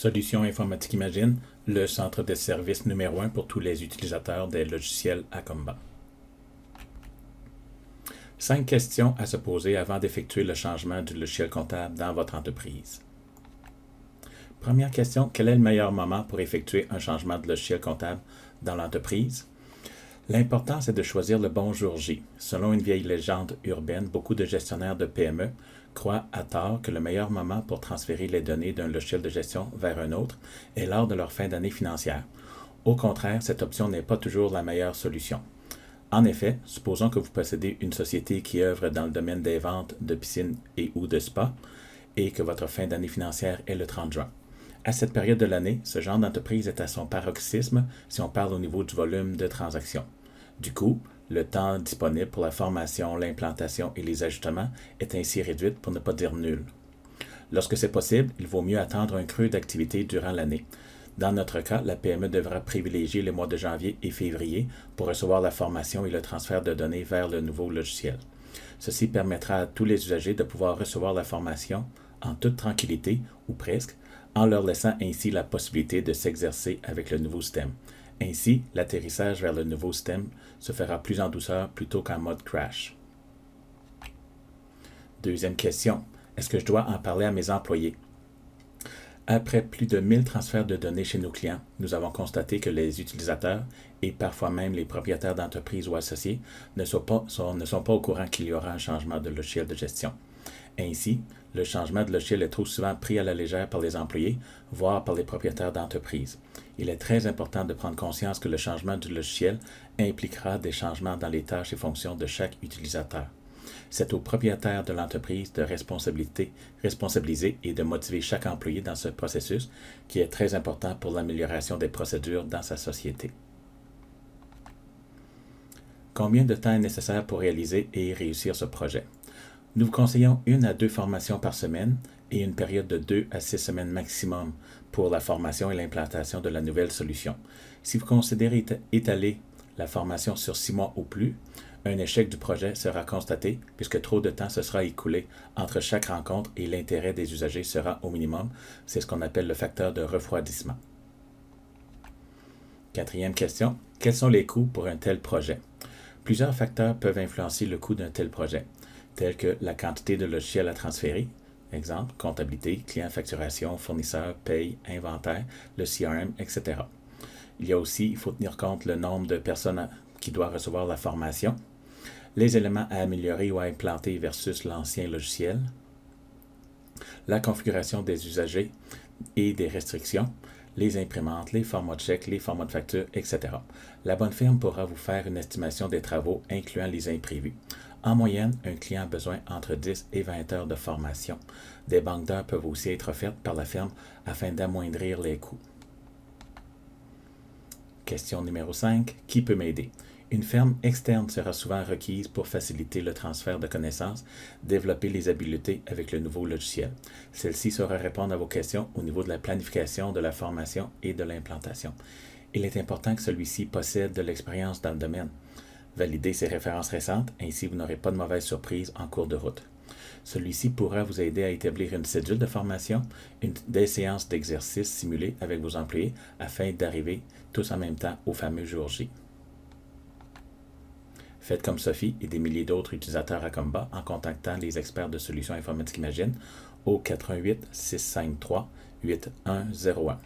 Solutions Informatique Imagine, le centre de service numéro 1 pour tous les utilisateurs des logiciels Acomba. 5 questions à se poser avant d'effectuer le changement du logiciel comptable dans votre entreprise. Première question, quel est le meilleur moment pour effectuer un changement de logiciel comptable dans l'entreprise? L'important, c'est de choisir le bon jour J. Selon une vieille légende urbaine, beaucoup de gestionnaires de PME croient à tort que le meilleur moment pour transférer les données d'un logiciel de gestion vers un autre est lors de leur fin d'année financière. Au contraire, cette option n'est pas toujours la meilleure solution. En effet, supposons que vous possédez une société qui œuvre dans le domaine des ventes de piscines et ou de spa et que votre fin d'année financière est le 30 juin. À cette période de l'année, ce genre d'entreprise est à son paroxysme si on parle au niveau du volume de transactions. Du coup, le temps disponible pour la formation, l'implantation et les ajustements est ainsi réduit pour ne pas dire nul. Lorsque c'est possible, il vaut mieux attendre un creux d'activité durant l'année. Dans notre cas, la PME devra privilégier les mois de janvier et février pour recevoir la formation et le transfert de données vers le nouveau logiciel. Ceci permettra à tous les usagers de pouvoir recevoir la formation en toute tranquillité, ou presque, en leur laissant ainsi la possibilité de s'exercer avec le nouveau système. Ainsi, l'atterrissage vers le nouveau système se fera plus en douceur plutôt qu'en mode crash. Deuxième question, est-ce que je dois en parler à mes employés? Après plus de 1000 transferts de données chez nos clients, nous avons constaté que les utilisateurs et parfois même les propriétaires d'entreprises ou associés ne sont pas au courant qu'il y aura un changement de logiciel de gestion. Ainsi, le changement de logiciel est trop souvent pris à la légère par les employés, voire par les propriétaires d'entreprises. Il est très important de prendre conscience que le changement du logiciel impliquera des changements dans les tâches et fonctions de chaque utilisateur. C'est au propriétaire de l'entreprise de responsabiliser et de motiver chaque employé dans ce processus qui est très important pour l'amélioration des procédures dans sa société. Combien de temps est nécessaire pour réaliser et réussir ce projet? Nous vous conseillons 1 à 2 formations par semaine et une période de 2 à 6 semaines maximum pour la formation et l'implantation de la nouvelle solution. Si vous considérez étaler la formation sur 6 mois ou plus, un échec du projet sera constaté puisque trop de temps se sera écoulé entre chaque rencontre et l'intérêt des usagers sera au minimum. C'est ce qu'on appelle le facteur de refroidissement. Quatrième question, quels sont les coûts pour un tel projet? Plusieurs facteurs peuvent influencer le coût d'un tel projet, tels que la quantité de logiciels à transférer, exemple, comptabilité, client facturation, fournisseur, paye, inventaire, le CRM, etc. Il faut tenir compte le nombre de personnes qui doivent recevoir la formation, les éléments à améliorer ou à implanter versus l'ancien logiciel, la configuration des usagers et des restrictions, les imprimantes, les formats de chèques, les formats de facture, etc. La bonne firme pourra vous faire une estimation des travaux incluant les imprévus. En moyenne, un client a besoin entre 10 et 20 heures de formation. Des banques d'heures peuvent aussi être offertes par la firme afin d'amoindrir les coûts. Question numéro 5. Qui peut m'aider? Une firme externe sera souvent requise pour faciliter le transfert de connaissances, développer les habiletés avec le nouveau logiciel. Celle-ci saura répondre à vos questions au niveau de la planification, de la formation et de l'implantation. Il est important que celui-ci possède de l'expérience dans le domaine. Validez ses références récentes, ainsi vous n'aurez pas de mauvaises surprises en cours de route. Celui-ci pourra vous aider à établir une cédule de formation, des séances d'exercice simulées avec vos employés afin d'arriver tous en même temps au fameux jour J. Faites comme Sophie et des milliers d'autres utilisateurs Acomba en contactant les experts de Solutions Informatique Imagine au 88 653 8101.